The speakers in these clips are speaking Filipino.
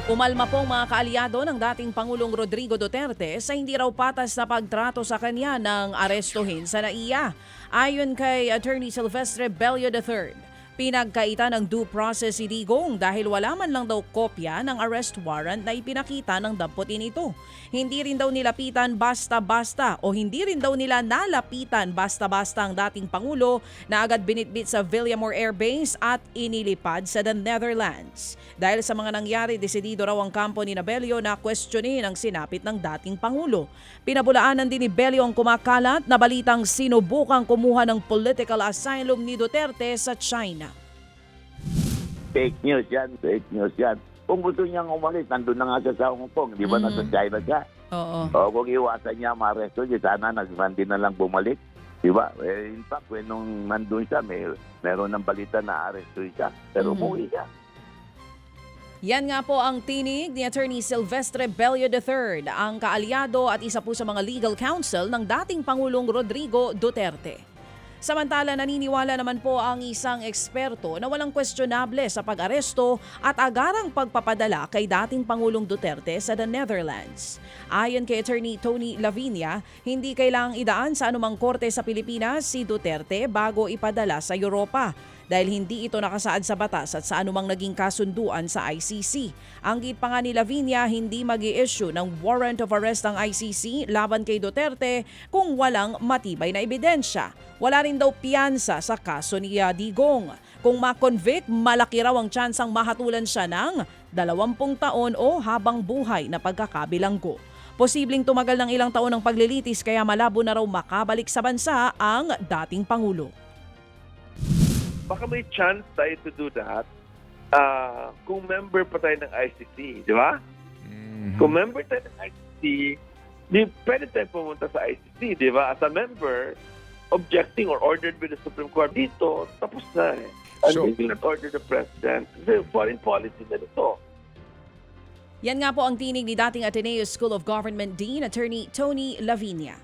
Umalma pong mga kaalyado ng dating Pangulong Rodrigo Duterte sa hindi raw patas na pagtrato sa kanya ng arestuhin sa NAIA. Ayon kay Attorney Silvestre Bello III, pinagkaita ng due process si Digong dahil wala man lang daw kopya ng arrest warrant na ipinakita ng damputin nito. Hindi rin daw nilapitan basta-basta o hindi rin daw nila nalapitan basta-basta ang dating Pangulo na agad binitbit sa Villamor Air Base at inilipad sa the Netherlands. Dahil sa mga nangyari, desidido raw ang kampo ni Bello na questionin ang sinapit ng dating Pangulo. Pinabulaanan din ni Bello ang kumakalat na balitang sinubukang kumuha ng political asylum ni Duterte sa China. Fake news yan, fake news yan. Kung gusto niyang umalis, nandun na nga siya sa Hong Kong. Di ba nasa China siya? Oo. O kung iwasan niya ma-arresto siya, sana nag-run din na lang bumalik. Di ba? In fact, when nung nandun siya, meron ng balita na arresto siya. Pero umuwi siya. Yan nga po ang tinig ni Attorney Silvestre Bello III, ang kaalyado at isa po sa mga legal counsel ng dating Pangulong Rodrigo Duterte. Samantala, naniniwala naman po ang isang eksperto na walang questionable sa pag-aresto at agarang pagpapadala kay dating Pangulong Duterte sa the Netherlands. Ayon kay Attorney Tony Lavinia, hindi kailangang idaan sa anumang korte sa Pilipinas si Duterte bago ipadala sa Europa, dahil hindi ito nakasaad sa batas at sa anumang naging kasunduan sa ICC. Ang git pa nga ni Lavinia, hindi mag-i-issue ng warrant of arrest ang ICC laban kay Duterte kung walang matibay na ebidensya. Wala rin daw piyansa sa kaso ni Digong. Kung ma-convict, malaki raw ang tsansang mahatulan siya ng 20 taon o habang buhay na pagkakabilanggo. Posibleng tumagal ng ilang taon ang paglilitis kaya malabo na raw makabalik sa bansa ang dating Pangulo. Baka may chance tayo to do that kung member pa tayo ng ICC, di ba? Kung member tayo ng ICC, pwede tayo pumunta sa ICC, di ba? As a member, objecting or ordered by the Supreme Court, dito, tapos na eh. And they will not order the president. It's foreign policy na dito. Yan nga po ang tinig ni dating Ateneo School of Government Dean, Attorney Tony Lavinia.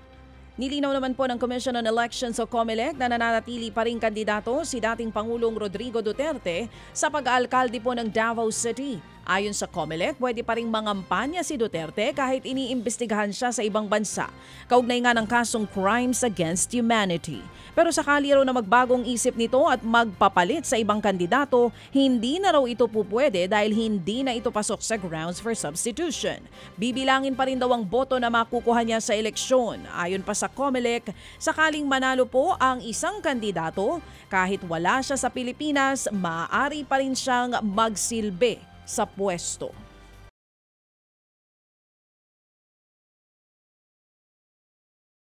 Nilinaw naman po ng Commission on Elections o COMELEC na nananatili pa rin kandidato si dating Pangulong Rodrigo Duterte sa pag-aalkalde po ng Davao City. Ayon sa COMELEC, pwede pa rin mangampanya si Duterte kahit iniimbestigahan siya sa ibang bansa. Kaugnay nga ng kasong Crimes Against Humanity. Pero sakali raw na magbagong isip nito at magpapalit sa ibang kandidato, hindi na raw ito pupwede dahil hindi na ito pasok sa grounds for substitution. Bibilangin pa rin daw ang boto na makukuha niya sa eleksyon. Ayon pa sa COMELEC, sakaling manalo po ang isang kandidato, kahit wala siya sa Pilipinas, maaari pa rin siyang magsilbi sa pwesto.